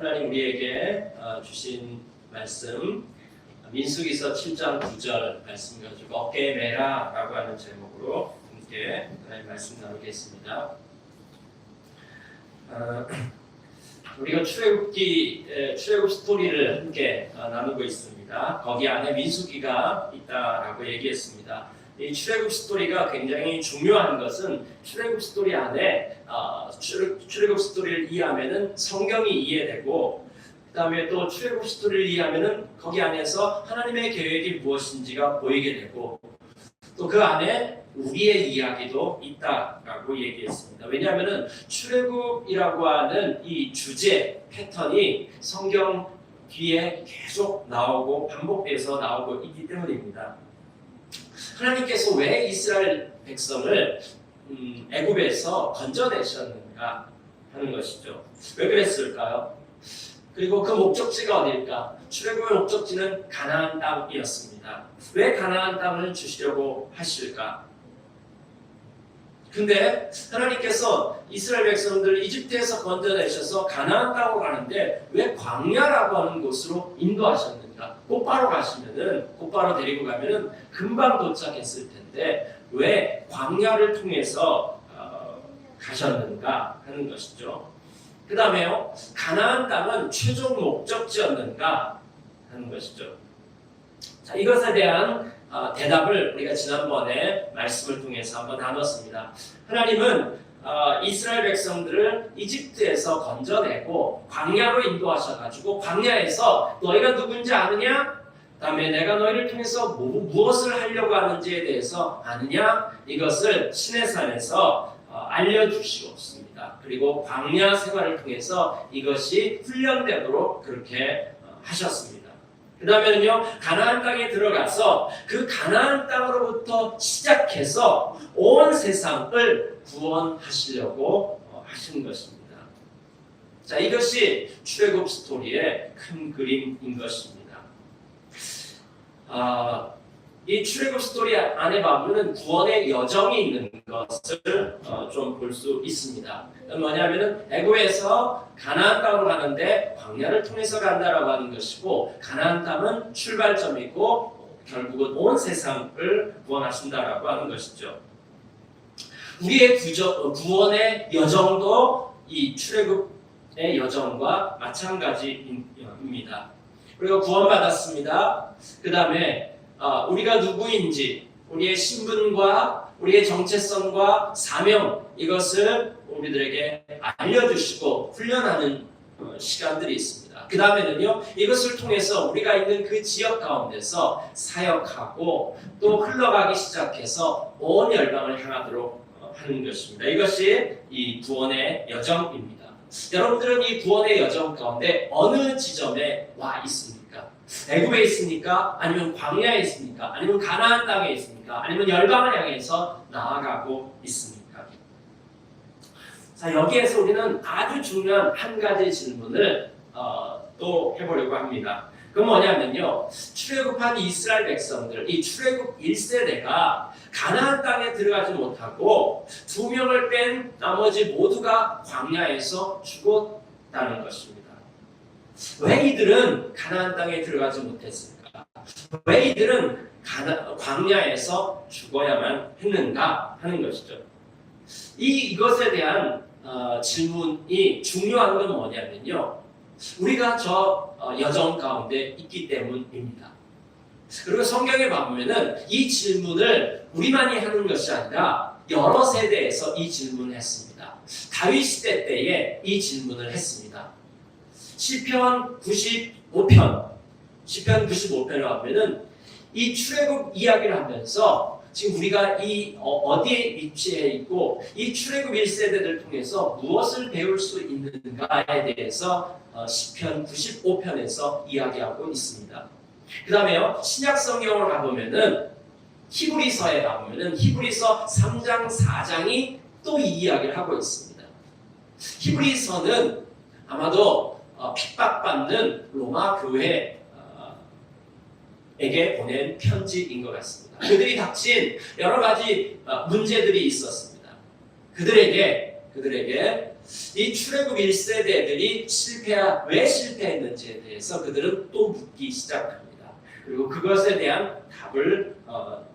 하나님 우리에게 주신 말씀 민수기서 7장 9절 말씀 가지고 어깨에 매라 라고 하는 제목으로 함께 하나님 말씀 나누겠습니다. 우리가 출애굽 스토리를 함께 나누고 있습니다. 거기 안에 민수기가 있다라고 얘기했습니다. 이 출애굽 스토리가 굉장히 중요한 것은 출애굽 스토리 안에 출애굽 스토리를 이해하면은 성경이 이해되고, 그 다음에 또 출애굽 스토리를 이해하면은 거기 안에서 하나님의 계획이 무엇인지가 보이게 되고, 또 그 안에 우리의 이야기도 있다라고 얘기했습니다. 왜냐하면은 출애굽이라고 하는 이 주제 패턴이 성경 뒤에 계속 나오고 반복돼서 나오고 있기 때문입니다. 하나님께서 왜 이스라엘 백성을 애굽에서 건져내셨는가 하는 것이죠. 왜 그랬을까요? 그리고 그 목적지가 어디일까? 출애굽의 목적지는 가나안 땅이었습니다. 왜 가나안 땅을 주시려고 하실까? 근데 하나님께서 이스라엘 백성들을 이집트에서 건져내셔서 가나안 땅으로 가는데 왜 광야라고 하는 곳으로 인도하셨는가? 곧바로 데리고 가면은 금방 도착했을 텐데 왜 광야를 통해서 가셨는가 하는 것이죠. 그 다음에요, 가나안 땅은 최종 목적지였는가 하는 것이죠. 자, 이것에 대한 대답을 우리가 지난번에 말씀을 통해서 한번 나눴습니다. 하나님은 이스라엘 백성들을 이집트에서 건져내고 광야로 인도하셔가지고 광야에서 너희가 누군지 아느냐? 그 다음에 내가 너희를 통해서 무엇을 하려고 하는지에 대해서 아느냐? 이것을 시내산에서 알려주시옵습니다. 그리고 광야 생활을 통해서 이것이 훈련되도록 그렇게 하셨습니다. 그 다음에는요, 가나안 땅에 들어가서 그 가나안 땅으로부터 시작해서 온 세상을 구원하시려고 하신 것입니다. 자, 이것이 출애굽 스토리의 큰 그림인 것입니다. 이 출애굽 스토리 안에 보면은 구원의 여정이 있는 것을 좀 볼 수 있습니다. 뭐냐면은 애굽에서 가나안 땅으로 가는데 광야를 통해서 간다라고 하는 것이고, 가나안 땅은 출발점이고 결국은 온 세상을 구원하신다라고 하는 것이죠. 우리의 구원의 여정도 이 출애굽의 여정과 마찬가지입니다. 우리가 구원받았습니다. 그 다음에 우리가 누구인지, 우리의 신분과 우리의 정체성과 사명, 이것을 우리들에게 알려주시고 훈련하는 시간들이 있습니다. 그 다음에는요, 이것을 통해서 우리가 있는 그 지역 가운데서 사역하고 또 흘러가기 시작해서 온 열방을 향하도록 하는 것입니다. 이것이 이 구원의 여정입니다. 여러분들은 이 구원의 여정 가운데 어느 지점에 와 있습니까? 애굽에 있습니까? 아니면 광야에 있습니까? 아니면 가나안 땅에 있습니까? 아니면 열방을 향해서 나아가고 있습니까? 자, 여기에서 우리는 아주 중요한 한 가지 질문을 또 해보려고 합니다. 그건 뭐냐면요, 출애굽한 이스라엘 백성들, 이 출애굽 1세대가 가나안 땅에 들어가지 못하고 2명을 뺀 나머지 모두가 광야에서 죽었다는 것입니다. 왜 이들은 가나안 땅에 들어가지 못했을까? 왜 이들은 광야에서 죽어야만 했는가 하는 것이죠. 이것에 대한 질문이 중요한 건 뭐냐면요, 우리가 저 여정 가운데 있기 때문입니다. 그리고 성경에 보면은 이 질문을 우리만이 하는 것이 아니라 여러 세대에서 이 질문을 했습니다. 다윗 시대 때에 이 질문을 했습니다. 시편 95편을 하면은 이 출애굽 이야기를 하면서 지금 우리가 어디에 위치해 있고 이 출애굽 1세대들 통해서 무엇을 배울 수 있는가에 대해서 시편 95편에서 이야기하고 있습니다. 그 다음에요, 신약 성경을 가보면은 히브리서에 가보면은 히브리서 3장 4장이 또 이 이야기를 하고 있습니다. 히브리서는 아마도 핍박받는 로마 교회에게 보낸 편지인 것 같습니다. 그들이 닥친 여러 가지 문제들이 있었습니다. 그들에게 이 출애굽 1세대들이 왜 실패했는지에 대해서 그들은 또 묻기 시작합니다. 그리고 그것에 대한 답을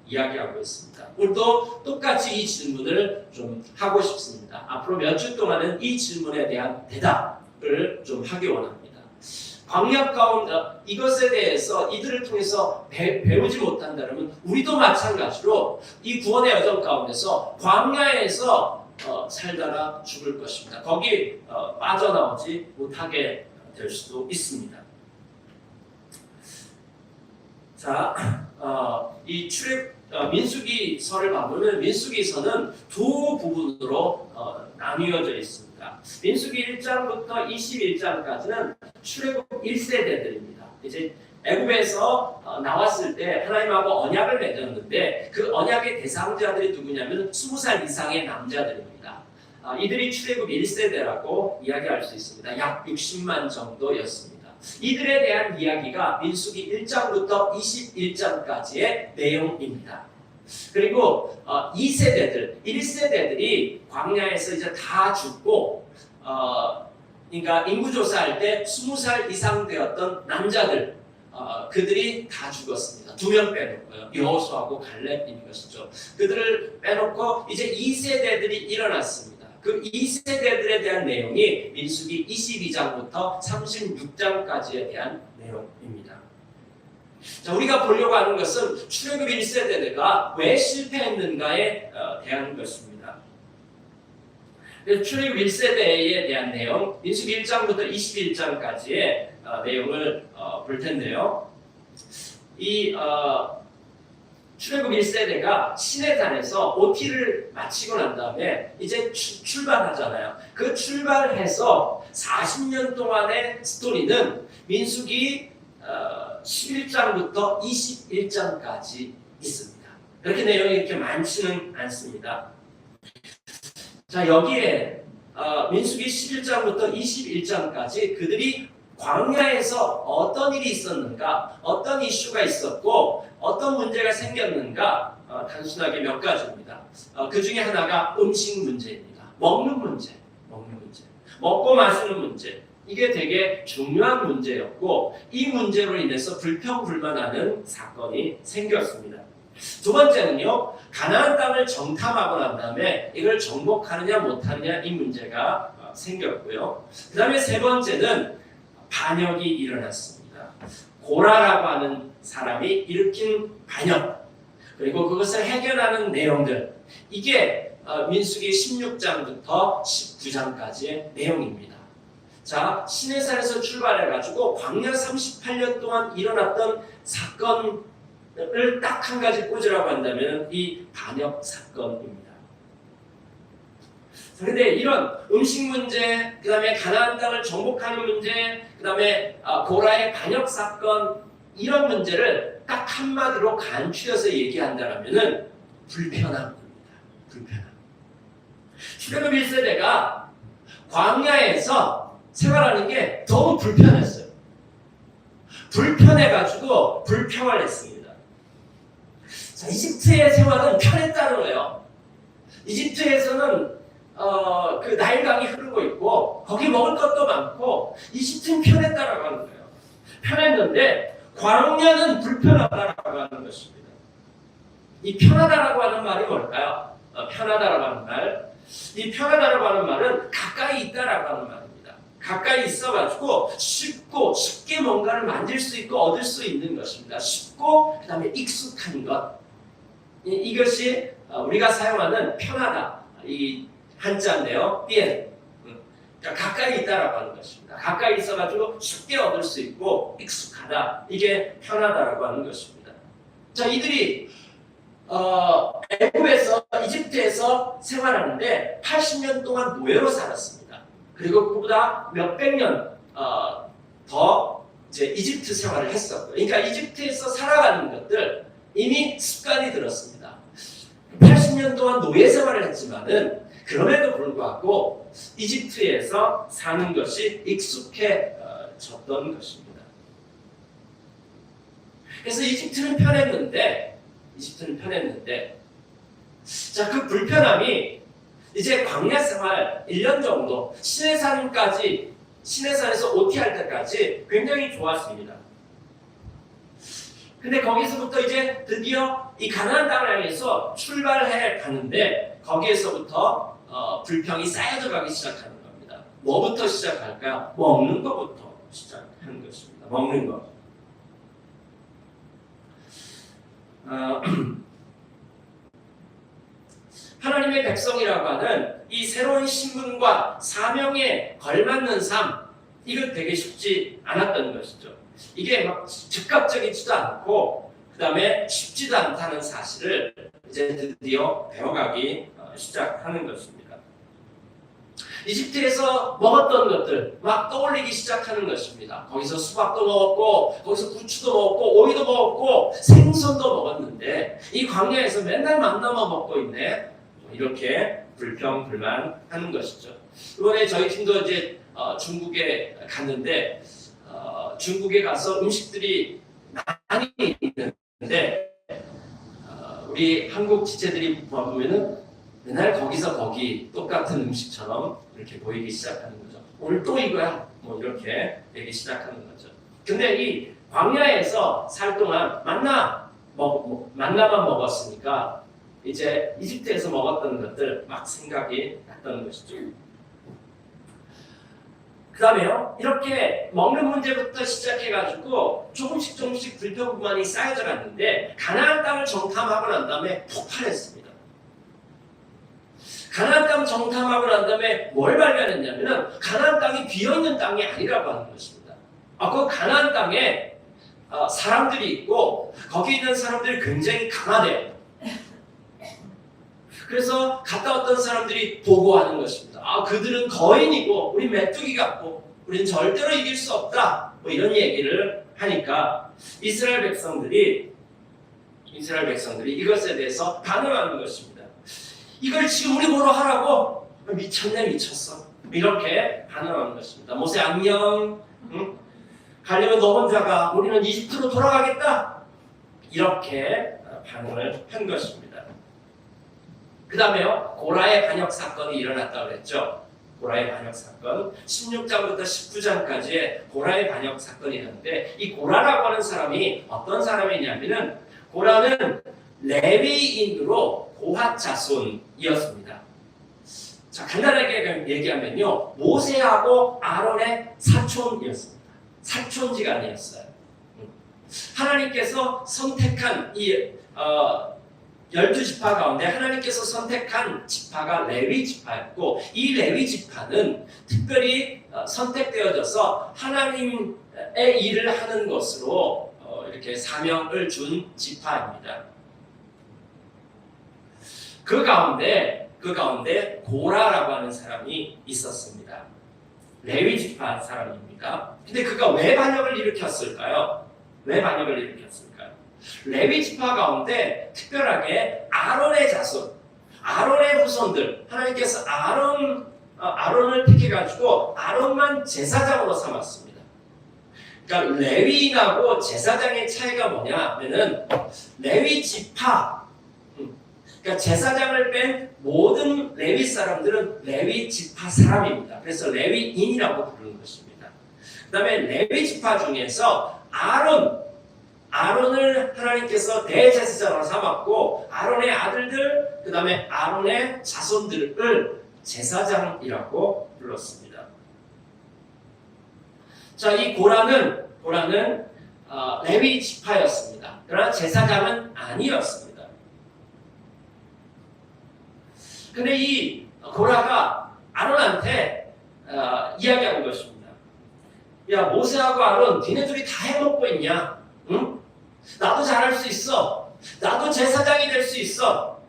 이야기하고 있습니다. 오늘도 똑같이 이 질문을 좀 하고 싶습니다. 앞으로 몇 주 동안은 이 질문에 대한 대답을 좀 하기 원합니다. 광야 가운데 이것에 대해서 이들을 통해서 배우지 못한다면 우리도 마찬가지로 이 구원의 여정 가운데서 광야에서 살다가 죽을 것입니다. 거기 빠져나오지 못하게 될 수도 있습니다. 자, 이 민수기서를 보면 민수기서는 두 부분으로 나뉘어져 있습니다. 민수기 1장부터 21장까지는 출애굽 1세대들입니다. 이제 애굽에서 나왔을 때 하나님하고 언약을 맺었는데 그 언약의 대상자들이 누구냐면 20살 이상의 남자들입니다. 이들이 출애굽 1세대라고 이야기할 수 있습니다. 약 60만 정도였습니다. 이들에 대한 이야기가 민수기 1장부터 21장까지의 내용입니다. 그리고 2세대들, 1세대들이 광야에서 이제 다 죽고 그러니까 인구조사할 때 20살 이상 되었던 남자들 그들이 다 죽었습니다. 2명 빼놓고요. 여호수아하고 갈렙인 것이죠. 그들을 빼놓고 이제 2세대들이 일어났습니다. 그 2세대들에 대한 내용이 민수기 22장부터 36장까지에 대한 내용입니다. 자, 우리가 보려고 하는 것은 출애굽 1세대가 왜 실패했는가에 대한 것입니다. 출애굽 1세대에 대한 내용, 민수기 1장부터 21장까지의 내용을 볼 텐데요. 이 출애굽 1세대가 시내산에서 OT를 마치고 난 다음에 이제 출발하잖아요. 그 출발해서 40년 동안의 스토리는 민수기 11장부터 21장까지 있습니다. 그렇게 내용이 이렇게 많지는 않습니다. 자, 여기에 민수기 11장부터 21장까지 그들이 광야에서 어떤 일이 있었는가, 어떤 이슈가 있었고 어떤 문제가 생겼는가 단순하게 몇 가지입니다. 그 중에 하나가 음식 문제입니다. 먹는 문제. 먹고 마시는 문제. 이게 되게 중요한 문제였고 이 문제로 인해서 불평불만하는 사건이 생겼습니다. 두 번째는요, 가나안 땅을 정탐하고 난 다음에 이걸 정복하느냐 못하느냐 이 문제가 생겼고요. 그 다음에 세 번째는 반역이 일어났습니다. 고라라고 하는 사람이 일으킨 반역, 그리고 그것을 해결하는 내용들, 이게 민수기 16장부터 19장까지의 내용입니다. 자, 시내산에서 출발해가지고 광야 38년 동안 일어났던 사건을 딱 한 가지 꽂으라고 한다면 이 반역 사건입니다. 그런데 이런 음식 문제, 그 다음에 가나안 땅을 정복하는 문제, 그 다음에 고라의 반역 사건, 이런 문제를 딱 한마디로 간추려서 얘기한다면 불편함입니다. 불편함. 출애굽 1세대가 광야에서 생활하는 게 너무 불편했어요. 불편해가지고 불평을 했습니다. 자, 이집트의 생활은 편했다는 거예요. 이집트에서는 그 나일강이 흐르고 있고 거기 먹을 것도 많고 이집트는 편했다라고 하는 거예요. 편했는데 광야는 불편하다라고 하는 것입니다. 이 편하다라고 하는 말이 뭘까요? 편하다라고 하는 말. 이 편하다라고 하는 말은 가까이 있다라고 하는 말입니다. 가까이 있어가지고 쉽게 뭔가를 만질 수 있고 얻을 수 있는 것입니다. 쉽고 그 다음에 익숙한 것. 이것이 우리가 사용하는 편하다. 이 한자인데요. bien. 그러니까 가까이 있다라고 하는 것입니다. 가까이 있어가지고 쉽게 얻을 수 있고 익숙하다. 이게 편하다라고 하는 것입니다. 자, 이들이 애굽에서 이집트에서 생활하는데 80년 동안 노예로 살았습니다. 그리고 그보다 몇백 년 더 이제 이집트 생활을 했었고요. 그러니까 이집트에서 살아가는 것들 이미 습관이 들었습니다. 80년 동안 노예 생활을 했지만은 그럼에도 불구하고 이집트에서 사는 것이 익숙해졌던 것입니다. 그래서 이집트는 편했는데 자, 그 불편함이 이제 광야 생활 1년 정도 시내산에서 OT할 때까지 굉장히 좋았습니다. 근데 거기서부터 이제 드디어 이 가나안 땅을 향해서 출발해 가는데 거기에서부터 불평이 쌓여져 가기 시작하는 겁니다. 뭐부터 시작할까요? 먹는 것부터 시작하는 것입니다. 먹는 것. 하나님의 백성이라고 하는 이 새로운 신분과 사명에 걸맞는 삶, 이건 되게 쉽지 않았던 것이죠. 이게 막 즉각적이지도 않고 그 다음에 쉽지도 않다는 사실을 이제 드디어 배워가기 시작하는 것입니다. 이집트에서 먹었던 것들 막 떠올리기 시작하는 것입니다. 거기서 수박도 먹었고 거기서 부추도 먹었고 오이도 먹었고 생선도 먹었는데 이 광야에서 맨날 만나만 먹고 있네. 이렇게 불평불만하는 것이죠. 이번에 저희 팀도 이제 중국에 갔는데 중국에 가서 음식들이 많이 있는데 우리 한국 지체들이 보면은 맨날 거기서 거기 똑같은 음식처럼 이렇게 보이기 시작하는 거죠. 오늘 또 이거야? 뭐 이렇게 되기 시작하는 거죠. 근데 이 광야에서 살 동안 만나만 먹었으니까 이제 이집트에서 먹었던 것들 막 생각이 났던 것이죠. 그 다음에요, 이렇게 먹는 문제부터 시작해가지고 조금씩 불평불만이 쌓여져 갔는데 가나안 땅을 정탐하고 난 다음에 폭발했습니다. 가나안 땅 정탐하고 난 다음에 뭘 발견했냐면은 가나안 땅이 비어있는 땅이 아니라고 하는 것입니다. 그 가나안 땅에 사람들이 있고 거기 있는 사람들이 굉장히 강하대요. 그래서 갔다 왔던 사람들이 보고하는 것입니다. 그들은 거인이고 우리 메뚜기 같고 우리는 절대로 이길 수 없다. 뭐 이런 얘기를 하니까 이스라엘 백성들이 이것에 대해서 반응하는 것입니다. 이걸 지금 우리 보러 하라고? 미쳤네 미쳤어. 이렇게 반응하는 것입니다. 모세 안녕. 응? 가려면 너 혼자 가. 우리는 이집트로 돌아가겠다. 이렇게 반응을 한 것입니다. 그 다음에요, 고라의 반역 사건이 일어났다고 그랬죠. 고라의 반역 사건 16장부터 19장까지의 고라의 반역 사건이 있는데 이 고라라고 하는 사람이 어떤 사람이냐면은 고라는 레위인으로 고핫 자손이었습니다. 자, 간단하게 얘기하면요, 모세하고 아론의 사촌이었습니다. 사촌지간이었어요. 하나님께서 선택한 이 12지파 가운데 하나님께서 선택한 지파가 레위 지파였고 이 레위 지파는 특별히 선택되어져서 하나님의 일을 하는 것으로 이렇게 사명을 준 지파입니다. 그 가운데 고라라고 하는 사람이 있었습니다. 레위 지파 사람입니다. 근데 그가 왜 반역을 일으켰을까요? 레위 지파 가운데 특별하게 아론의 자손, 아론의 후손들, 하나님께서 아론을 택해가지고 아론만 제사장으로 삼았습니다. 그러니까 레위인하고 제사장의 차이가 뭐냐면은 레위 지파, 그러니까 제사장을 뺀 모든 레위 사람들은 레위 지파 사람입니다. 그래서 레위인이라고 부르는 것입니다. 그 다음에 레위 지파 중에서 아론을 하나님께서 대제사장으로 삼았고 아론의 아들들, 그 다음에 아론의 자손들을 제사장이라고 불렀습니다. 자, 이 고라는 레위 지파였습니다. 그러나 제사장은 아니었습니다. 근데 이 고라가 아론한테 이야기하는 것입니다. 야, 모세하고 아론, 니네 둘이 다 해먹고 있냐? 응? 나도 잘할 수 있어. 나도 제사장이 될 수 있어.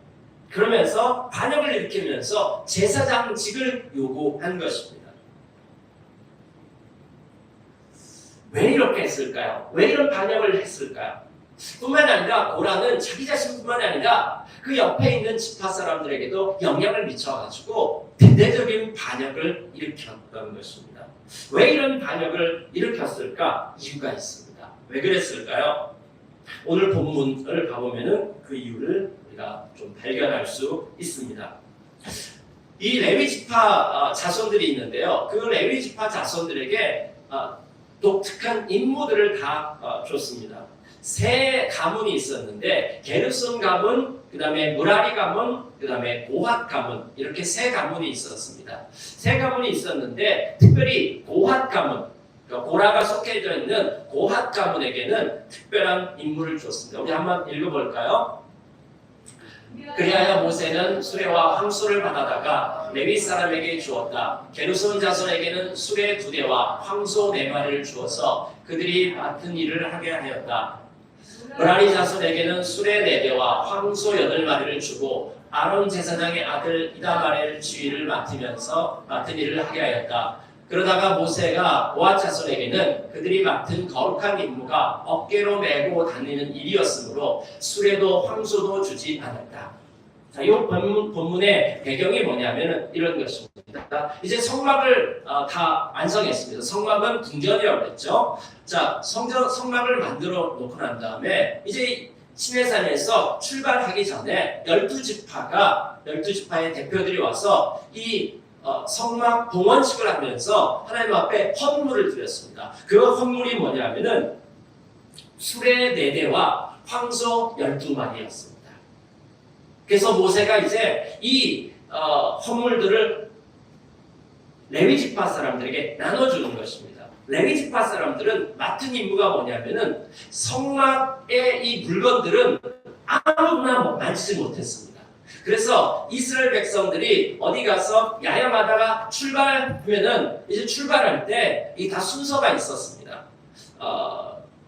그러면서 반역을 일으키면서 제사장직을 요구한 것입니다. 왜 이렇게 했을까요? 왜 이런 반역을 했을까요? 뿐만 아니라 고라는 자기 자신뿐만 아니라 그 옆에 있는 지파 사람들에게도 영향을 미쳐가지고 대대적인 반역을 일으켰던 것입니다. 왜 이런 반역을 일으켰을까? 이유가 있습니다. 왜 그랬을까요? 오늘 본문을 가보면은 그 이유를 우리가 좀 발견할 수 있습니다. 이 레위 지파 자손들이 있는데요. 그 레위 지파 자손들에게 독특한 임무들을 다 줬습니다. 세 가문이 있었는데 게르손 가문, 그 다음에 무라리 가문, 그 다음에 고핫 가문, 이렇게 세 가문이 있었습니다. 세 가문이 있었는데 특별히 고핫 가문, 고라가 속해져 있는 고핫 가문에게는 특별한 임무를 줬습니다. 우리 한번 읽어볼까요? 그리하여 모세는 수레와 황소를 받아다가 레위 사람에게 주었다. 게르손 자손에게는 수레 2대와 황소 4마리를 주어서 그들이 맡은 일을 하게 하였다. 무라리 자손에게는 수레 4대와 황소 8마리를 주고 아론 제사장의 아들 이다말의 지휘를 맡은 일을 하게 하였다. 그러다가 모세가 고핫 자손에게는 그들이 맡은 거룩한 임무가 어깨로 메고 다니는 일이었으므로 수레도 황소도 주지 않았다. 자, 이 본문의 배경이 뭐냐면 이런 것입니다. 이제 성막을 다 완성했습니다. 성막은 궁전이라고 그랬죠. 자, 성막을 만들어 놓고 난 다음에 이제 시내산에서 출발하기 전에 12지파의 대표들이 와서 이 성막 봉헌식을 하면서 하나님 앞에 헌물을 드렸습니다. 그 헌물이 뭐냐면은 수레 4대와 황소 12마리였습니다. 그래서 모세가 이제 이 헌물들을 레위 지파 사람들에게 나눠주는 것입니다. 레위 지파 사람들은 맡은 임무가 뭐냐면은 성막의 이 물건들은 아무나 만지지 못했습니다. 그래서 이스라엘 백성들이 어디 가서 야영하다가 출발하면은 이제 출발할 때 이 다 순서가 있었습니다.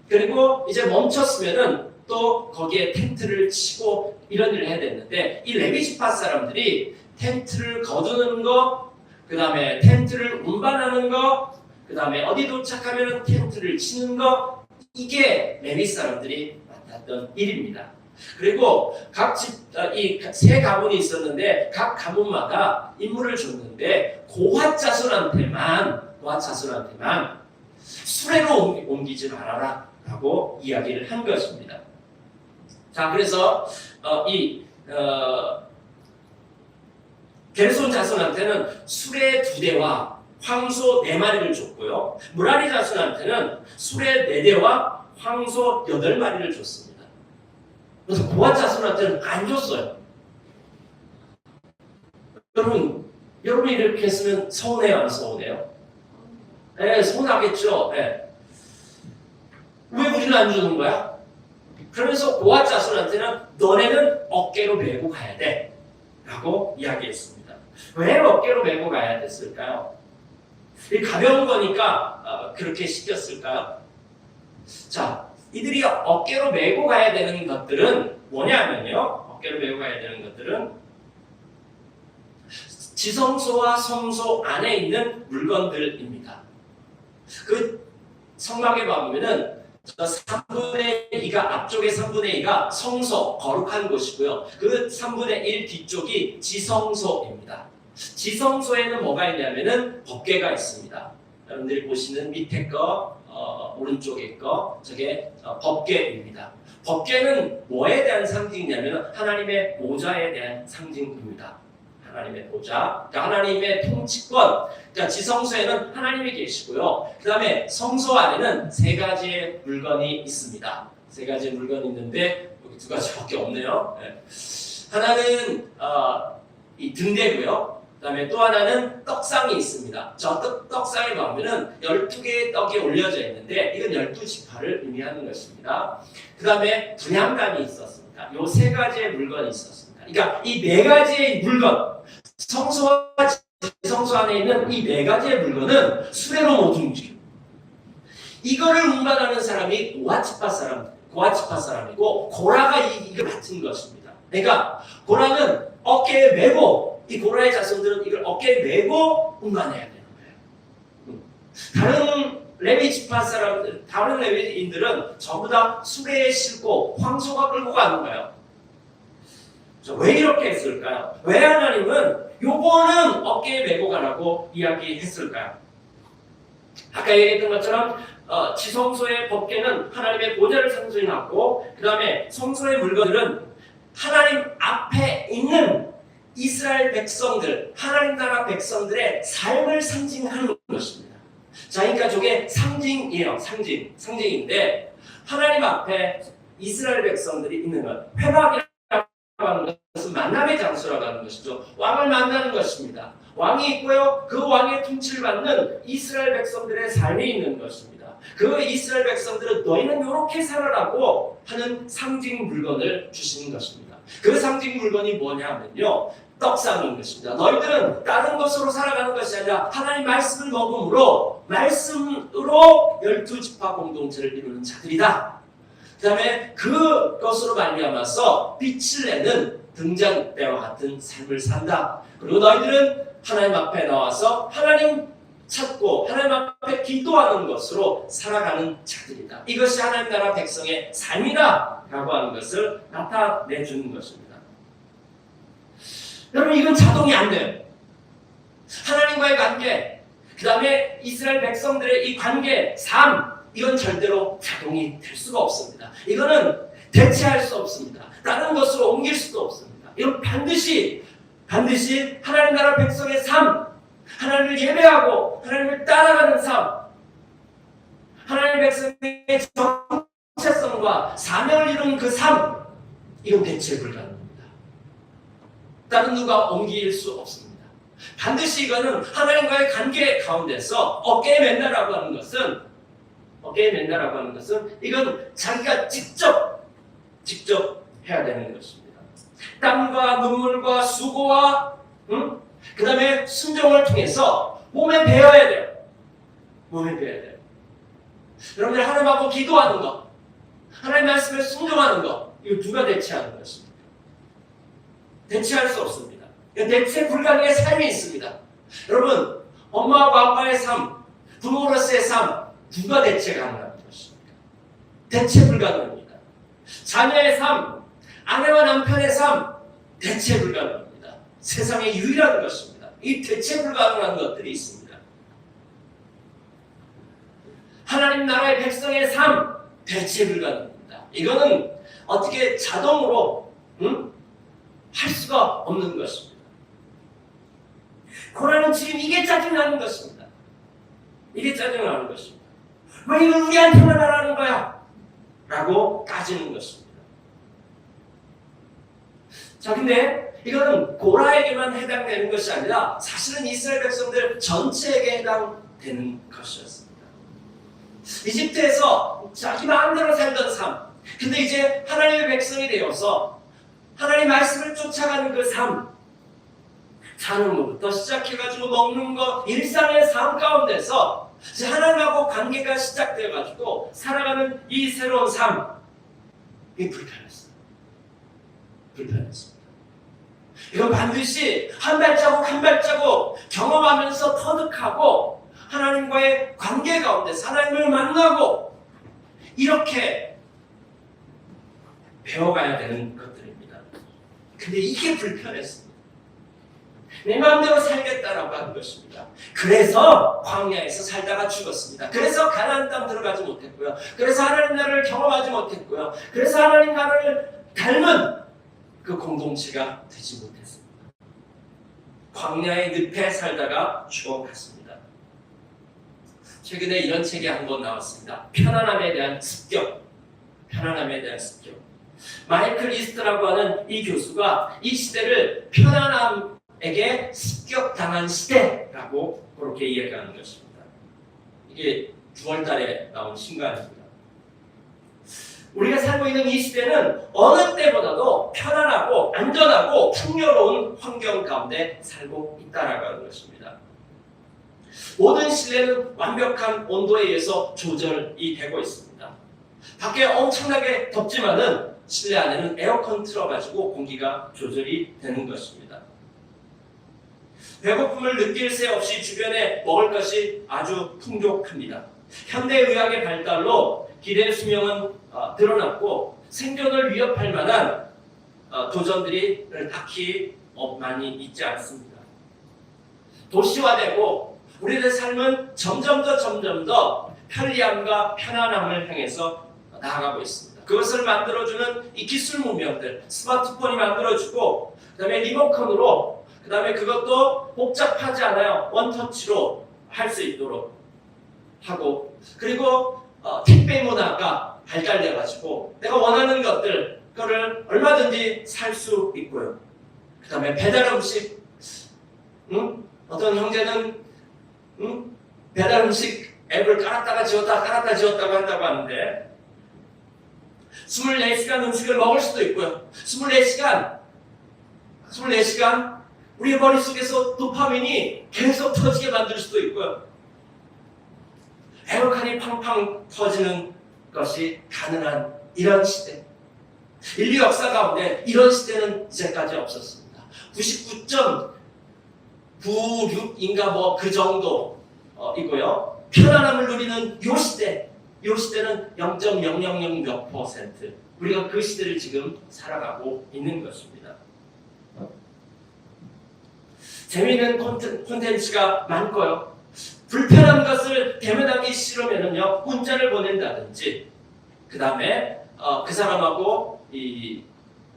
그리고 이제 멈췄으면은 또 거기에 텐트를 치고 이런 일을 해야 됐는데 이 레위 지파 사람들이 텐트를 거두는 거, 그 다음에 텐트를 운반하는 거, 그 다음에 어디 도착하면은 텐트를 치는 거, 이게 레위 사람들이 맡았던 일입니다. 그리고 이 세 가문이 있었는데 각 가문마다 임무를 줬는데 고핫 자손한테만 수레로 옮기지 말아라 라고 이야기를 한 것입니다. 자, 그래서 게르손 자손한테는 수레 2대와 황소 4마리를 줬고요. 무라리 자손한테는 수레 4대와 황소 8마리를 줬습니다. 그래서 고핫 자손한테는 안 줬어요. 여러분 이렇게 했으면 서운해요, 안 서운해요? 네, 서운하겠죠. 네. 왜 우리는 안 주는 거야? 그러면서 고핫 자손한테는 너네는 어깨로 메고 가야 돼 라고 이야기했습니다. 왜 어깨로 메고 가야 됐을까요? 가벼운 거니까 그렇게 시켰을까요? 자, 이들이 어깨로 메고 가야 되는 것들은 뭐냐면요. 어깨로 메고 가야 되는 것들은 지성소와 성소 안에 있는 물건들입니다. 그 성막에 보면은 3분의 2가 앞쪽에 3분의 2가 성소, 거룩한 곳이고요. 그 3분의 1 뒤쪽이 지성소입니다. 지성소에는 뭐가 있냐면은 법궤가 있습니다. 여러분들이 보시는 밑에 거, 오른쪽에 거, 저게 법궤입니다. 법궤는 뭐에 대한 상징이냐면 하나님의 보좌에 대한 상징입니다. 하나님의 보좌, 하나님의 통치권. 지성소에는 하나님이 계시고요. 그 다음에 성소 안에는 3가지의 물건이 있습니다. 3가지의 물건이 있는데 여기 2가지밖에 없네요. 네. 하나는 이 등대고요. 그 다음에 또 하나는 떡상이 있습니다. 저 떡상에 보면은 12개의 떡이 올려져 있는데 이건 12지파를 의미하는 것입니다. 그 다음에 분향단이 있었습니다. 이 3가지의 물건이 있었습니다. 그러니까 이 4가지의 물건, 성소와 지성소 안에 있는 이 4가지의 물건은 수레로 못 움직여요. 이거를 운반하는 사람이 고핫지파 사람이고 고라가 이걸 맡은 것입니다. 그러니까 고라는 어깨에 메고, 이 고라의 자손들은 이걸 어깨에 메고 운반해야 되는 거예요. 다른 레위인들은 전부 다 수레에 싣고 황소가 끌고 가는 거예요. 왜 이렇게 했을까요? 왜 하나님은 요거는 어깨에 메고 가라고 이야기했을까요? 아까 얘기했던 것처럼 지성소의 법궤는 하나님의 보좌를 상징하고 그 다음에 성소의 물건들은 하나님 앞에 있는 이스라엘 백성들, 하나님 나라 백성들의 삶을 상징하는 것입니다. 자, 그러니까 저게 상징이에요. 상징인데 하나님 앞에 이스라엘 백성들이 있는 것, 회막이라고 하는 것은 만남의 장소라고 하는 것이죠. 왕을 만나는 것입니다. 왕이 있고요. 그 왕의 통치를 받는 이스라엘 백성들의 삶이 있는 것입니다. 그 이스라엘 백성들은 너희는 이렇게 살아라고 하는 상징 물건을 주시는 것입니다. 그 상징 물건이 뭐냐면요, 떡상인 것입니다. 너희들은 다른 것으로 살아가는 것이 아니라 하나님 말씀을 먹음으로 말씀으로 12지파 공동체를 이루는 자들이다. 그 다음에 그것으로 말미암아서 빛을 내는 등잔대와 같은 삶을 산다. 그리고 너희들은 하나님 앞에 나와서 하나님 찾고 하나님 앞에 기도하는 것으로 살아가는 자들이다. 이것이 하나님 나라 백성의 삶이다 라고 하는 것을 나타내주는 것입니다. 여러분, 이건 자동이 안 돼요. 하나님과의 관계, 그 다음에 이스라엘 백성들의 이 관계, 삶, 이건 절대로 자동이 될 수가 없습니다. 이거는 대체할 수 없습니다. 다른 것으로 옮길 수도 없습니다. 이건 반드시 하나님 나라 백성의 삶, 하나님을 예배하고 하나님을 따라가는 삶, 하나님 백성의 정체성과 사명을 이루는 그 삶, 이건 대체 불가능합니다. 다른 누가 옮길 수 없습니다. 반드시 이거는 하나님과의 관계 가운데서 어깨에 맨다라고 하는 것은 이건 자기가 직접 해야 되는 것입니다. 땀과 눈물과 수고와 그 다음에 순종을 통해서 몸에 배어야 돼요. 여러분들 하나님하고 기도하는 것, 하나님 말씀에 순종하는 것, 이거 누가 대체하는 것입니다. 대체할 수 없습니다. 대체 불가능의 삶이 있습니다. 여러분, 엄마와 아빠의 삶, 부모로서의 삶, 누가 대체 가능한 것입니까? 대체 불가능합니다. 자녀의 삶, 아내와 남편의 삶, 대체 불가능합니다. 세상에 유일한 것입니다. 이 대체 불가능한 것들이 있습니다. 하나님 나라의 백성의 삶, 대체 불가능합니다. 이거는 어떻게 자동으로 할 수가 없는 것입니다. 고난은 지금 이게 짜증나는 것입니다. 왜 이걸 우리한테만 하라는 거야? 라고 따지는 것입니다. 자, 근데 이거는 고라에게만 해당되는 것이 아니라 사실은 이스라엘 백성들 전체에게 해당되는 것이었습니다. 이집트에서 자기 마음대로 살던 삶, 근데 이제 하나님의 백성이 되어서 하나님 말씀을 쫓아가는 그 삶, 자는 것부터 시작해가지고 먹는 것, 일상의 삶 가운데서 이제 하나님하고 관계가 시작되어가지고 살아가는 이 새로운 삶, 이게 불편했습니다. 이건 반드시 한 발자국 경험하면서 터득하고 하나님과의 관계 가운데서 하나님을 만나고 이렇게 배워가야 되는 것들입니다. 근데 이게 불편했습니다. 내 마음대로 살겠다라고 하는 것입니다. 그래서 광야에서 살다가 죽었습니다. 그래서 가나안 땅 들어가지 못했고요. 그래서 하나님 나라를 경험하지 못했고요. 그래서 하나님 나라를 닮은 그 공동체가 되지 못했습니다. 광야의 늪에 살다가 죽어갔습니다. 최근에 이런 책이 한 권 나왔습니다. 편안함에 대한 습격. 마이클 이스트라고 하는 이 교수가 이 시대를 편안함에게 습격당한 시대라고 그렇게 이야기하는 것입니다. 이게 9월 달에 나온 신간입니다. 우리가 살고 있는 이 시대는 어느 때보다도 편안하고 안전하고 풍요로운 환경 가운데 살고 있다라고 하는 것입니다. 모든 실내는 완벽한 온도에 의해서 조절이 되고 있습니다. 밖에 엄청나게 덥지만은 실내 안에는 에어컨 틀어가지고 공기가 조절이 되는 것입니다. 배고픔을 느낄 새 없이 주변에 먹을 것이 아주 풍족합니다. 현대의학의 발달로 기대 수명은 늘어났고 생존을 위협할 만한 도전들이 딱히 많이 있지 않습니다. 도시화되고 우리들의 삶은 점점 더 편리함과 편안함을 향해서 나아가고 있습니다. 그것을 만들어주는 이 기술 문명들, 스마트폰이 만들어주고, 그 다음에 리모컨으로, 그 다음에 그것도 복잡하지 않아요. 원터치로 할 수 있도록 하고, 그리고 택배 문화가 발달돼가지고 내가 원하는 것들, 그거를 얼마든지 살 수 있고요. 그 다음에 배달 음식, 어떤 형제는 배달 음식 앱을 깔았다가 지웠다가 깔았다가 지웠다가 한다고 하는데 24시간 음식을 먹을 수도 있고요. 24시간 우리 머릿속에서 도파민이 계속 터지게 만들 수도 있고요. 에어컨이 팡팡 터지는 것이 가능한 이런 시대. 인류 역사 가운데 이런 시대는 이제까지 없었습니다. 99.96인가 뭐 그 정도 이고요. 편안함을 누리는 요 시대는 0.000 몇 %. 우리가 그 시대를 지금 살아가고 있는 것입니다. 재미있는 콘텐츠가 많고요. 불편한 것을 대면하기 싫으면요 문자를 보낸다든지, 그 다음에 그 사람하고 이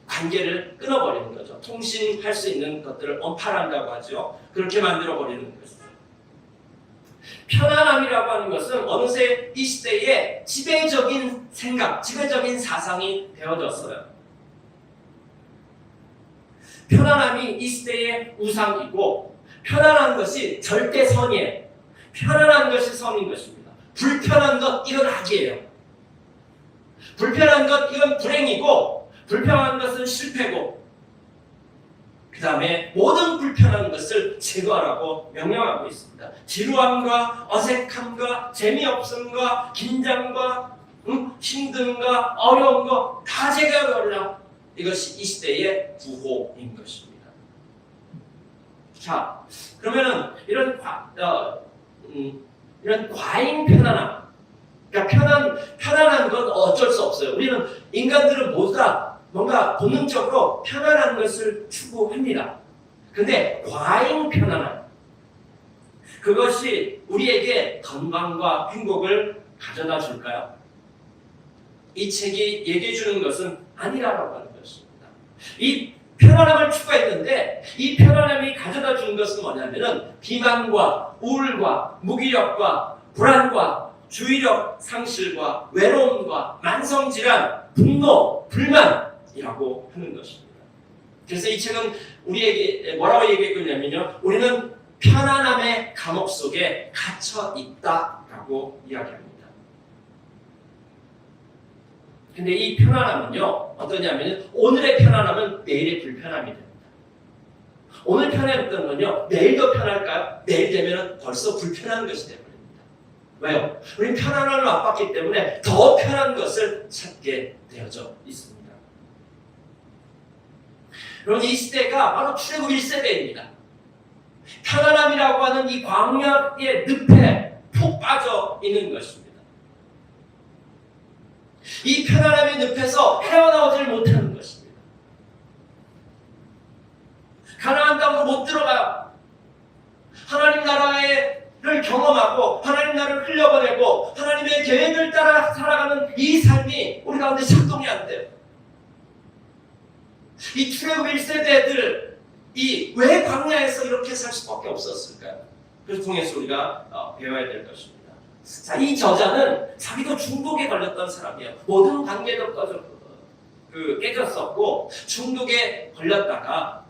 관계를 끊어버리는 거죠. 통신할 수 있는 것들을 언팔한다고 하죠. 그렇게 만들어버리는 것이죠. 편안함이라고 하는 것은 어느새 이 시대에 지배적인 생각, 지배적인 사상이 되어졌어요. 편안함이 이 시대의 우상이고, 편안한 것이 절대 선이에요. 편안한 것이 선인 것입니다. 불편한 것, 이건 악이에요. 불편한 것, 이건 불행이고, 불편한 것은 실패고, 그 다음에 모든 불편한 것을 제거하라고 명령하고 있습니다. 지루함과 어색함과 재미없음과 긴장과 힘듦과 어려운 거 다 제거하라. 이것이 이 시대의 구호인 것입니다. 자, 그러면은 이런 과잉 편안함, 그러니까 편안한 건 어쩔 수 없어요. 우리는 인간들은 모두 다 뭔가 본능적으로 편안한 것을 추구합니다. 근데 과잉 편안함, 그것이 우리에게 건강과 행복을 가져다 줄까요? 이 책이 얘기해 주는 것은 아니라고 하는 것입니다. 이 편안함을 추구했는데 이 편안함이 가져다 주는 것은 뭐냐면은 비만과 우울과 무기력과 불안과 주의력 상실과 외로움과 만성질환, 분노, 불만이라고 하는 것입니다. 그래서 이 책은 우리에게 뭐라고 얘기했냐면요, 우리는 편안함의 감옥 속에 갇혀 있다라고 이야기합니다. 근데 이 편안함은요, 어떠냐면 오늘의 편안함은 내일의 불편함이 됩니다. 오늘 편했던 건요, 내일도 편할까요? 내일 되면 벌써 불편한 것이 되버립니다. 왜요? 우리는 편안함을 맛봤기 때문에 더 편한 것을 찾게 되어져 있습니다. 여러분, 이 시대가 바로 출애굽 1세대입니다. 편안함이라고 하는 이 광야의 늪에 푹 빠져 있는 것입니다. 이 편안함의 늪에서 헤어나오질 못하는 것입니다. 가나안 땅으로 못 들어가요. 하나님 나라를 경험하고 하나님 나라를 흘려보내고 하나님의 계획을 따라 살아가는 이 삶이 우리 가운데 작동이 안 돼요. 이 출애굽 1세대들이 왜 광야에서 이렇게 살 수밖에 없었을까요? 그걸 통해서 우리가 배워야 될 것입니다. 자, 이 저자는 자기도 중독에 걸렸던 사람이에요. 모든 관계도 깨졌었고 중독에 걸렸다가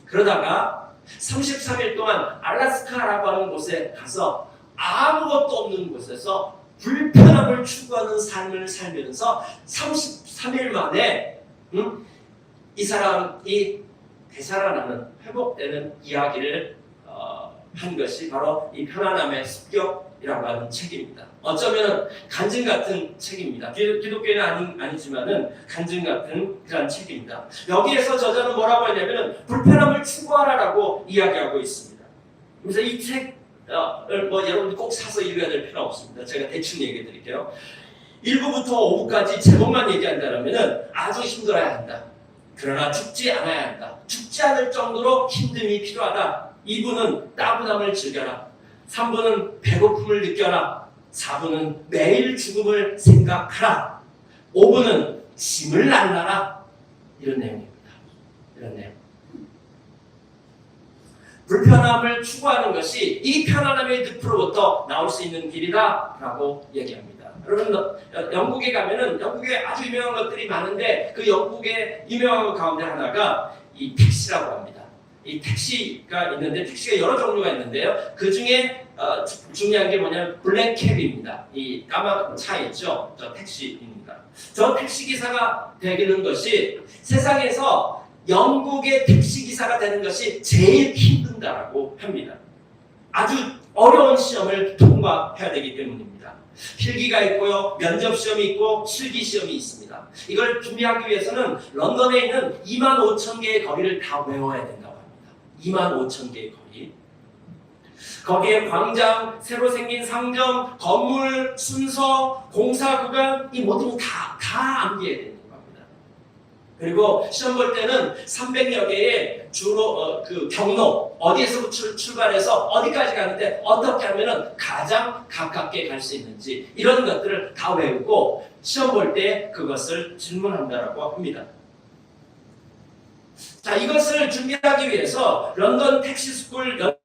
그러다가 33일 동안 알래스카라고 하는 곳에 가서 아무것도 없는 곳에서 불편함을 추구하는 삶을 살면서 33일 만에 이 사람이 되살아나는, 회복되는 이야기를 한 것이 바로 이 편안함의 습격이라고 하는 책입니다. 어쩌면 간증 같은 책입니다. 기독교는 아니지만은 간증 같은 그런 책입니다. 여기에서 저자는 뭐라고 했냐면은 불편함을 추구하라라고 이야기하고 있습니다. 그래서 이 책을 여러분이 꼭 사서 읽어야 될 필요 없습니다. 제가 대충 얘기해 드릴게요. 1부부터 5부까지 제목만 얘기한다면은 아주 힘들어야 한다. 그러나 죽지 않아야 한다. 죽지 않을 정도로 힘듦이 필요하다. 2부는 따분함을 즐겨라. 3부는 배고픔을 느껴라. 4부는 매일 죽음을 생각하라. 5부는 짐을 날라라. 이런 내용입니다. 이런 내용. 불편함을 추구하는 것이 이 편안함의 늪으로부터 나올 수 있는 길이다라고 얘기합니다. 여러분, 영국에 가면은 영국에 아주 유명한 것들이 많은데 그 영국의 유명한 것 가운데 하나가 이 택시라고 합니다. 이 택시가 있는데 택시가 여러 종류가 있는데요. 그 중에 중요한 게 뭐냐면 블랙캡입니다. 이 까만 차 있죠. 저 택시입니다. 저 택시 기사가 되는 것이 세상에서 영국의 택시 기사가 되는 것이 제일 힘든다라고 합니다. 아주 어려운 시험을 통과해야 되기 때문입니다. 필기가 있고요, 면접 시험이 있고 실기 시험이 있습니다. 이걸 준비하기 위해서는 런던에 있는 25,000개의 거리를 다 외워야 된다고 합니다. 25,000개의 거리. 거기에 광장, 새로 생긴 상점, 건물, 순서, 공사 구간 이 모든 다 암기해야 됩니다. 그리고 시험 볼 때는 300여 개의 주로 그 경로 어디에서 출발해서 어디까지 가는데 어떻게 하면은 가장 가깝게 갈 수 있는지 이런 것들을 다 외우고 시험 볼 때 그것을 질문한다라고 합니다. 자, 이것을 준비하기 위해서 런던 택시스쿨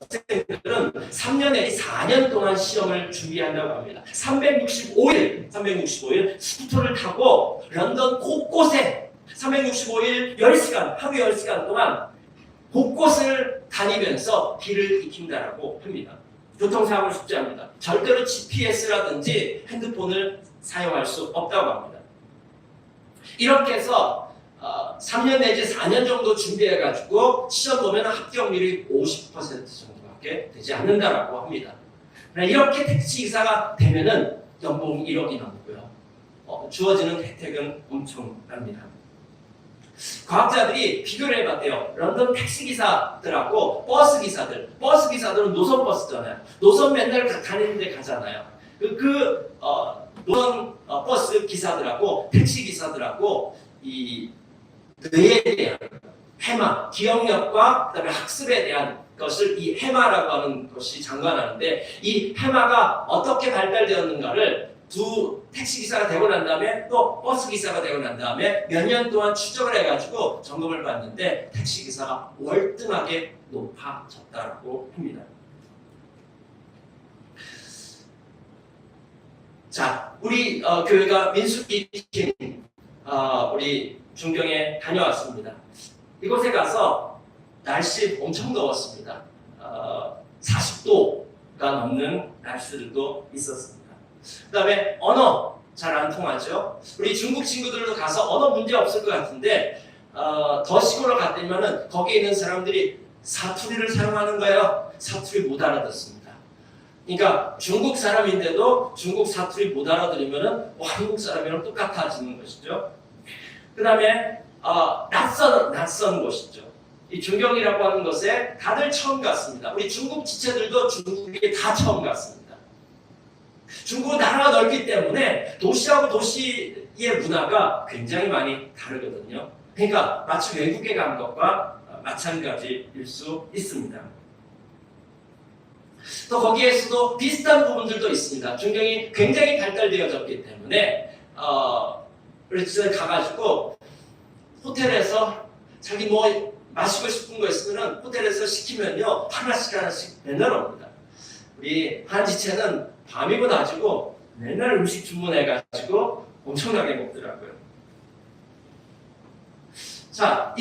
학생들은 3년 내지 4년 동안 시험을 준비한다고 합니다. 365일 스쿠터를 타고 런던 곳곳에 365일 10시간, 하루 10시간 동안 곳곳을 다니면서 길을 익힌다라고 합니다. 교통사고를 숙지합니다. 절대로 GPS라든지 핸드폰을 사용할 수 없다고 합니다. 이렇게 해서 3년 내지 4년 정도 준비해가지고 시험 보면 합격률이 50% 정도밖에 되지 않는다라고 합니다. 이렇게 택시기사가 되면은 연봉 1억이 넘고요. 주어지는 혜택은 엄청납니다. 과학자들이 비교를 해봤대요. 런던 택시기사들하고 버스기사들은 노선버스잖아요. 노선 맨날 다니는 데 가잖아요. 노선 버스 기사들하고 택시기사들하고 이 뇌에 대한 해마, 기억력과 그다음에 학습에 대한 것을 이 해마라고 하는 것이 장관하는데 이 해마가 어떻게 발달되었는가를 두 택시기사가 되고 난 다음에 또 버스기사가 되고 난 다음에 몇 년 동안 추적을 해가지고 점검을 받는데 택시기사가 월등하게 높아졌다고 합니다. 자, 우리 교회가 민수기 우리 중경에 다녀왔습니다. 이곳에 가서 날씨 엄청 더웠습니다. 40도가 넘는 날씨들도 있었습니다. 그 다음에 언어 잘 안 통하죠. 우리 중국 친구들도 가서 언어 문제 없을 것 같은데 더 시골을 갔더니만은 거기에 있는 사람들이 사투리를 사용하는 거예요. 사투리 못 알아듣습니다. 그러니까 중국 사람인데도 중국 사투리 못 알아들으면은 한국 사람이랑 똑같아지는 것이죠. 그 다음에 낯선 곳이죠. 이 중경이라고 하는 것에 다들 처음 갔습니다. 우리 중국 지체들도 중국에 다 처음 갔습니다. 중국은 나라가 넓기 때문에 도시하고 도시의 문화가 굉장히 많이 다르거든요. 그러니까 마치 외국에 간 것과 마찬가지일 수 있습니다. 또 거기에서도 비슷한 부분들도 있습니다. 중경이 굉장히 발달되어졌기 때문에 그래서 가가지고 호텔에서 자기 뭐 마시고 싶은 거 있으면 호텔에서 시키면요 하나씩 맨날 옵니다. 우리 한지체는 밤이고 낮이고 맨날 음식 주문해가지고 엄청나게 먹더라고요. 자,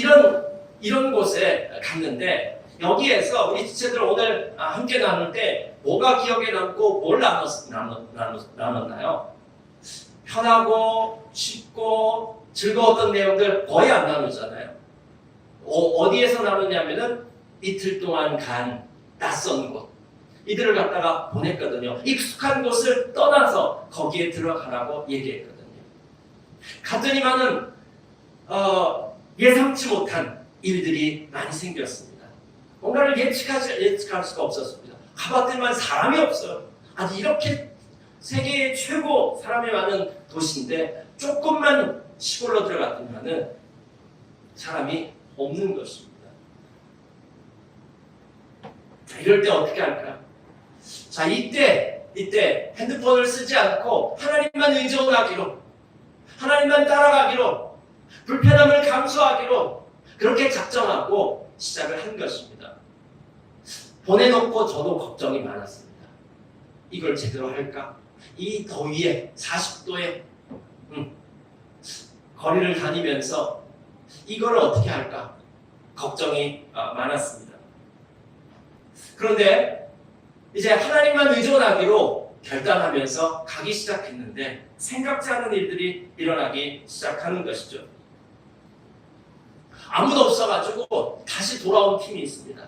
이런 곳에 갔는데 여기에서 우리 지체들 오늘 함께 나눌 때 뭐가 기억에 남고 뭘 나눴나요? 편하고 쉽고 즐거웠던 내용들 거의 안 나누잖아요. 어디에서 나누냐면은 이틀 동안 간 낯선 곳 이들을 갖다가 보냈거든요. 익숙한 곳을 떠나서 거기에 들어가라고 얘기했거든요. 갔더니만은 예상치 못한 일들이 많이 생겼습니다. 뭔가를 예측할 수가 없었습니다. 가봤더니만 사람이 없어요. 아니 이렇게 세계 최고 사람이 많은 도시인데 조금만 시골로 들어갔더니만은 사람이 없는 것입니다. 자, 이럴 때 어떻게 할까? 자, 이때 핸드폰을 쓰지 않고 하나님만 의존하기로 하나님만 따라가기로, 불편함을 감수하기로 그렇게 작정하고 시작을 한 것입니다. 보내놓고 저도 걱정이 많았습니다. 이걸 제대로 할까? 이 더위에 40도에 거리를 다니면서 이걸 어떻게 할까? 걱정이 많았습니다. 그런데 이제 하나님만 의존하기로 결단하면서 가기 시작했는데 생각지 않은 일들이 일어나기 시작하는 것이죠. 아무도 없어가지고 다시 돌아온 팀이 있습니다.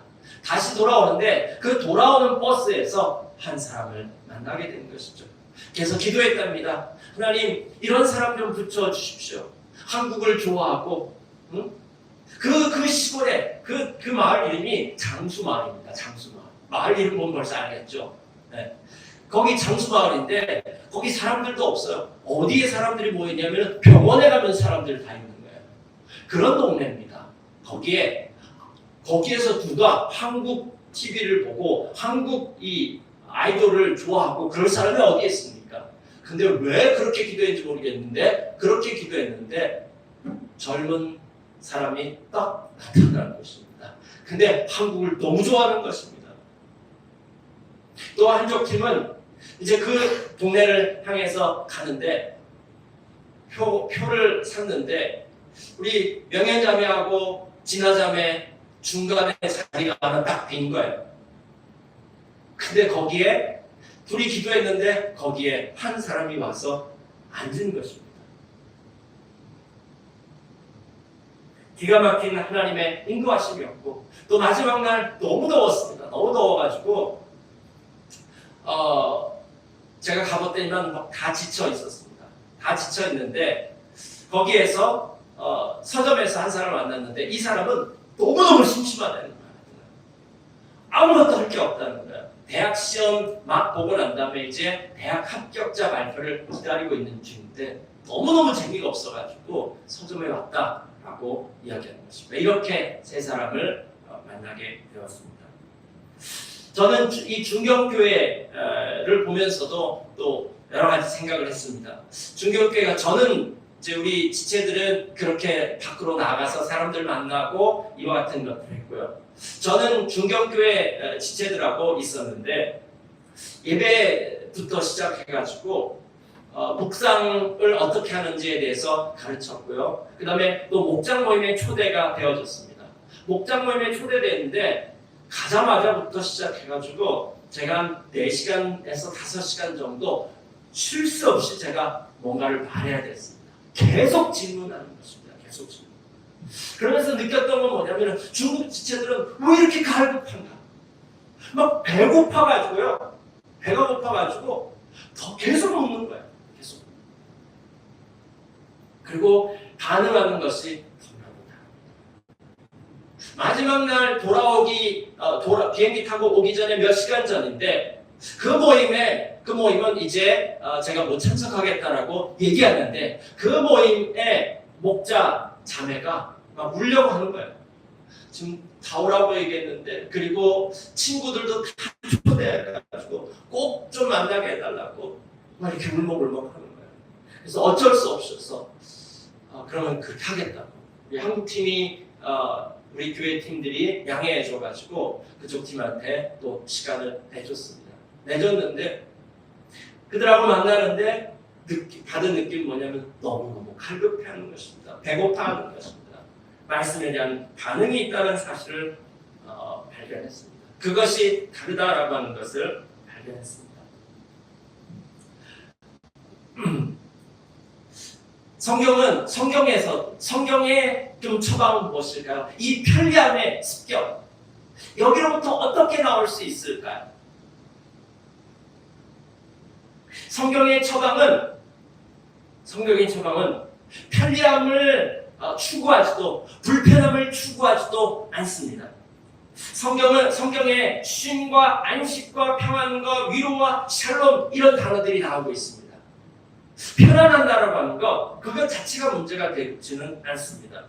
다시 돌아오는데 그 돌아오는 버스에서 한 사람을 만나게 된 것이죠. 그래서 기도했답니다. 하나님, 이런 사람 좀 붙여주십시오. 한국을 좋아하고, 그 시골에 그 마을 이름이 장수마을입니다. 장수마을. 마을 이름 보면 벌써 알겠죠. 네. 거기 장수마을인데 거기 사람들도 없어요. 어디에 사람들이 모였냐면 병원에 가면 사람들 다 있는 거예요. 그런 동네입니다. 거기에서 누가 한국 TV를 보고 한국 이 아이돌을 좋아하고 그럴 사람이 어디 있습니까? 근데 왜 그렇게 기도했는지 모르겠는데 그렇게 기도했는데 젊은 사람이 딱 나타나는 것입니다. 근데 한국을 너무 좋아하는 것입니다. 또 한쪽 팀은 이제 그 동네를 향해서 가는데 표를 샀는데 우리 명현자매하고 진화자매 중간에 자리가 하나 딱 빈 거예요. 근데 거기에 둘이 기도했는데 거기에 한 사람이 와서 앉은 것입니다. 기가 막힌 하나님의 인도하심이었고 또 마지막 날 너무 더웠습니다. 너무 더워가지고 제가 가봤더니만 다 지쳐 있었습니다. 다 지쳐 있는데 거기에서 서점에서 한 사람을 만났는데 이 사람은 너무너무 심심하다는 거예요. 아무것도 할 게 없다는 거예요. 대학 시험 막 보고 난 다음에 이제 대학 합격자 발표를 기다리고 있는 중인데 너무너무 재미가 없어가지고 서점에 왔다라고 이야기하는 것입니다. 이렇게 세 사람을 만나게 되었습니다. 저는 이 중경교회를 보면서도 또 여러 가지 생각을 했습니다. 중경교회가 저는 이제 우리 지체들은 그렇게 밖으로 나가서 사람들 만나고 이와 같은 것들을 했고요. 저는 중경교회 지체들하고 있었는데 예배부터 시작해가지고 묵상을 어떻게 하는지에 대해서 가르쳤고요. 그 다음에 또 목장 모임에 초대가 되어졌습니다. 목장 모임에 초대되는데 가자마자부터 시작해가지고 제가 한 4시간에서 5시간 정도 쉴 수 없이 제가 뭔가를 말해야 됐습니다. 계속 질문하는 것입니다. 계속 질문. 그러면서 느꼈던 건 뭐냐면 중국 지체들은 왜 이렇게 갈급한가? 막 배고파가지고요. 배가 고파가지고 더 계속 먹는 거예요. 계속. 그리고 반응하는 것이 마지막 날 비행기 타고 오기 전에 몇 시간 전인데 그 모임은 이제 제가 못 참석하겠다라고 얘기하는데 그 모임에 목자 자매가 막 울려고 하는 거예요. 지금 다 오라고 얘기했는데 그리고 친구들도 다 초대해가지고 꼭 좀 만나게 해달라고 막 이렇게 울먹울먹 하는 거예요. 그래서 어쩔 수 없어서 그러면 그렇게 하겠다고 한국 팀이 우리 교회 팀들이 양해해줘가지고 그쪽 팀한테 또 시간을 내줬는데 그들하고 만나는데 받은 느낌은 뭐냐면 너무너무 갈급해하는 것입니다. 배고파하는 것입니다. 말씀에 대한 반응이 있다는 사실을 발견했습니다. 그것이 다르다라고 하는 것을 발견했습니다. 성경의 좀 처방은 무엇일까요? 이 편리함의 습격 여기로부터 어떻게 나올 수 있을까요? 성경의 처방은 편리함을 추구하지도 불편함을 추구하지도 않습니다. 성경에 쉼과 안식과 평안과 위로와 샬롬 이런 단어들이 나오고 있습니다. 편안한다라고 하는 것 그것 자체가 문제가 되지는 않습니다.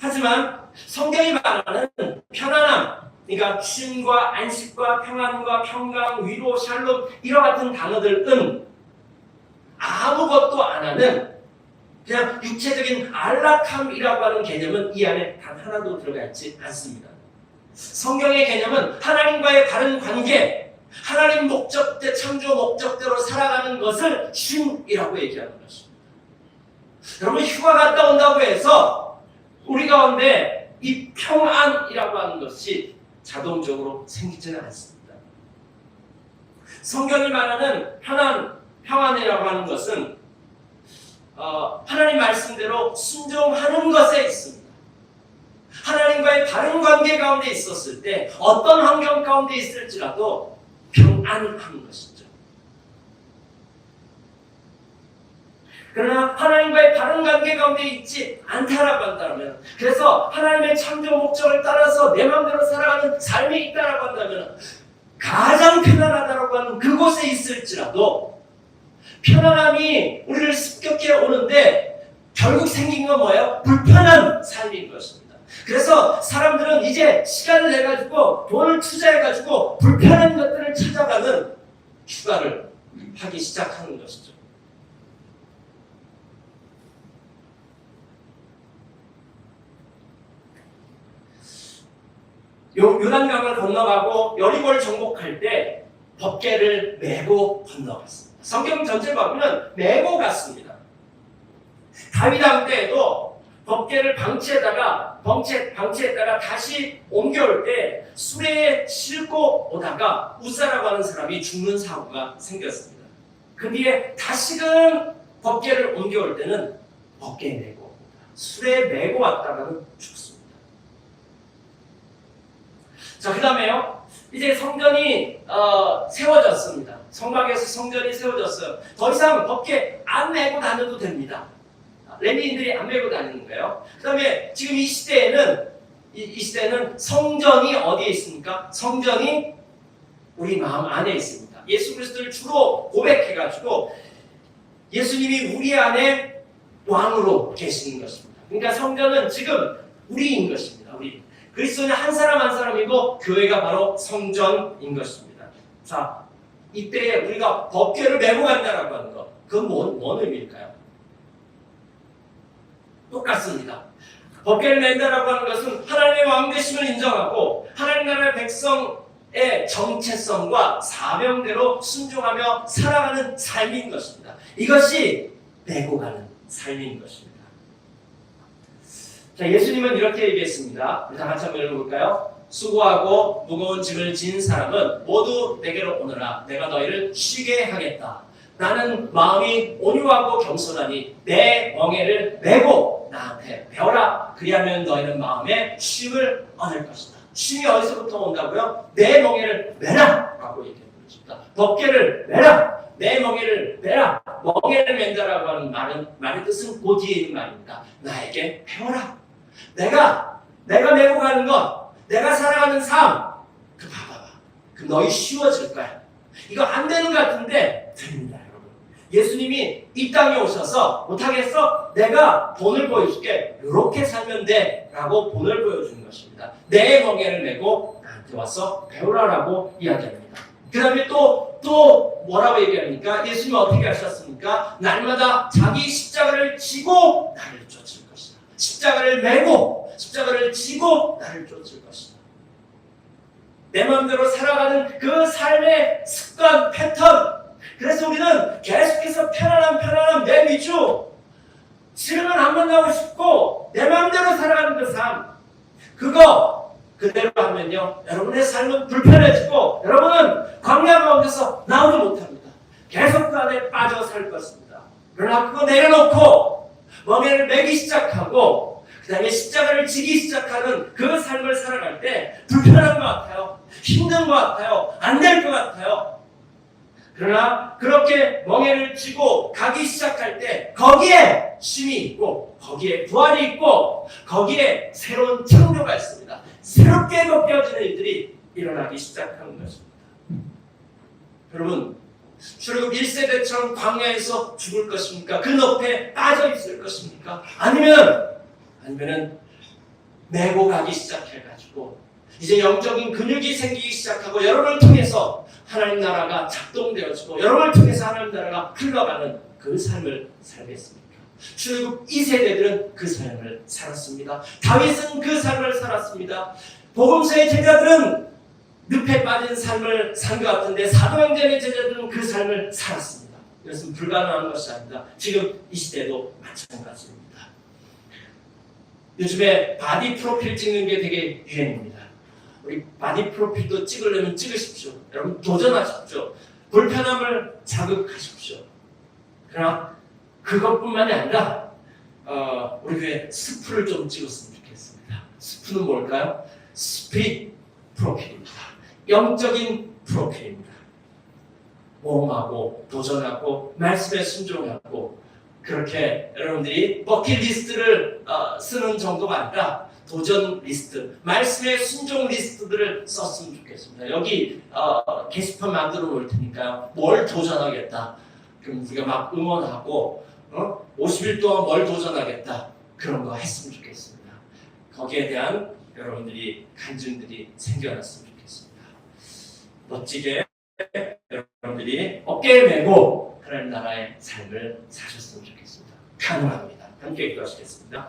하지만 성경이 말하는 편안함 그러니까 쉼과 안식과 평안과 평강, 위로, 샬롬 이와 같은 단어들은 아무것도 안 하는 그냥 육체적인 안락함이라고 하는 개념은 이 안에 단 하나도 들어가 있지 않습니다. 성경의 개념은 하나님과의 바른 관계, 하나님 목적대, 창조 목적대로 살아가는 것을 쉼이라고 얘기하는 것입니다. 여러분, 휴가 갔다 온다고 해서 우리 가운데 이 평안이라고 하는 것이 자동적으로 생기지는 않습니다. 성경이 말하는 평안이라고 하는 것은 하나님 말씀대로 순종하는 것에 있습니다. 하나님과의 바른 관계 가운데 있었을 때 어떤 환경 가운데 있을지라도 평안한 것이죠. 그러나 하나님과의 바른 관계 가운데 있지 않다라고 한다면, 그래서 하나님의 창조 목적을 따라서 내 마음대로 살아가는 삶이 있다라고 한다면, 가장 편안하다라고 하는 그곳에 있을지라도 편안함이 우리를 습격해 오는데 결국 생긴 건 뭐예요? 불편한 삶인 것입니다. 그래서 사람들은 이제 시간을 내가지고 돈을 투자해가지고 불편한 것들을 찾아가는 휴가를 하기 시작하는 것이죠. 요단강을 건너가고 여리고를 정복할 때 법궤를 메고 건너갔습니다. 성경 전체를 보면 메고 갔습니다. 다윗 왕 때에도 법궤를 방치했다가 다시 옮겨올 때 수레에 싣고 오다가 우사라고 하는 사람이 죽는 사고가 생겼습니다. 그 뒤에 다시금 법궤를 옮겨올 때는 법궤에 메고 수레에 메고 왔다가는 죽습니다. 자, 그 다음에요. 이제 성전이 세워졌습니다. 성막에서 성전이 세워졌어요. 더 이상 법궤 안 메고 다녀도 됩니다. 레위인들이 안 메고 다니는 거예요. 그 다음에 지금 이 시대에는 성전이 어디에 있습니까? 성전이 우리 마음 안에 있습니다. 예수 그리스도를 주로 고백해가지고 예수님이 우리 안에 왕으로 계시는 것입니다. 그러니까 성전은 지금 우리인 것입니다. 우리. 그리스도는 한 사람 한 사람이고 교회가 바로 성전인 것입니다. 자, 이때 우리가 법궤를 메고 간다라고 하는 것, 그건 뭔 의미일까요? 똑같습니다. 법궤를 맨다라고 하는 것은 하나님의 왕되심을 인정하고 하나님 나라의 백성의 정체성과 사명대로 순종하며 살아가는 삶인 것입니다. 이것이 메고 가는 삶인 것입니다. 자, 예수님은 이렇게 얘기했습니다. 우리 다 같이 한번 읽어볼까요? 수고하고 무거운 짐을 진 사람은 모두 내게로 오너라. 내가 너희를 쉬게 하겠다. 나는 마음이 온유하고 겸손하니 내 멍에를 메고 나한테 배워라. 그리하면 너희는 마음에 쉼을 얻을 것이다. 쉼이 어디서부터 온다고요? 내 멍에를 메라! 라고 얘기하는 것입니다. 법궤를 메라! 내 멍에를 메라! 멍에를 맨다라고 하는 말의 뜻은 그 뒤에 있는 말입니다. 나에게 배워라. 내가 메고 가는 것, 내가 살아가는 삶, 그 봐봐. 그 너희 쉬워질 거야. 이거 안 되는 것 같은데 됩니다, 여러분. 예수님이 이 땅에 오셔서 못하겠어? 내가 본을 보여줄게. 이렇게 살면 돼. 라고 본을 보여주는 것입니다. 내 멍에를 메고 나한테 와서 배우라라고 이야기합니다. 그 다음에 또 뭐라고 얘기합니까? 예수님이 어떻게 하셨습니까? 날마다 자기 십자가를 지고 나를 쫓을 것이다. 십자가를 메고 십자가를 지고 나를 쫓을 것이다. 내 마음대로 살아가는 그 삶의 습관, 패턴. 그래서 우리는 계속해서 편안함 내 위주. 지금은 안 만나고 싶고 내 마음대로 살아가는 그 삶. 그거 그대로 하면요, 여러분의 삶은 불편해지고 여러분은 광야 가운데서 나오지 못합니다. 계속 그 안에 빠져 살 것입니다. 그러나 그거 내려놓고 멍에를 매기 시작하고 그 다음에 십자가를 지기 시작하는 그 삶을 살아갈 때 불편한 것 같아요. 힘든 것 같아요. 안 될 것 같아요. 그러나 그렇게 멍에를 쥐고 가기 시작할 때 거기에 쉼이 있고 거기에 부활이 있고 거기에 새로운 창조가 있습니다. 새롭게 벗겨지는 일들이 일어나기 시작하는 것입니다. 여러분, 출애굽 1세대처럼 광야에서 죽을 것입니까? 그 늪에 빠져 있을 것입니까? 아니면은 메고 가기 시작해가지고 이제 영적인 근육이 생기기 시작하고 여러분을 통해서 하나님 나라가 작동되어지고 여러분을 통해서 하나님 나라가 흘러가는 그 삶을 살겠습니까? 출애굽 2세대들은 그 삶을 살았습니다. 다윗은 그 삶을 살았습니다. 복음서의 제자들은 늪에 빠진 삶을 산 것 같은데 사도행전의 제자들은 그 삶을 살았습니다. 이것은 불가능한 것이 아닙니다. 지금 이 시대도 마찬가지입니다. 요즘에 바디 프로필 찍는 게 되게 유행입니다. 우리 바디 프로필도 찍으려면 찍으십시오. 여러분 도전하십시오. 불편함을 자극하십시오. 그러나 그것뿐만이 아니라 우리 교회 스프를 좀 찍었으면 좋겠습니다. 스프는 뭘까요? 스피릿 프로필입니다. 영적인 프로필입니다. 모험하고 도전하고 말씀에 순종하고 그렇게 여러분들이 버킷리스트를 쓰는 정도가 아니라 도전 리스트, 말씀의 순종 리스트들을 썼으면 좋겠습니다. 여기 게시판 만들어 놓을 테니까요. 뭘 도전하겠다. 그럼 우리가 막 응원하고 50일 동안 뭘 도전하겠다. 그런 거 했으면 좋겠습니다. 거기에 대한 여러분들이 간증들이 생겨났으면 좋겠습니다. 멋지게 여러분들이 어깨에 메고 하나님 나라의 삶을 사셨으면 좋겠습니다. 가능합니다. 함께 기도하시겠습니다.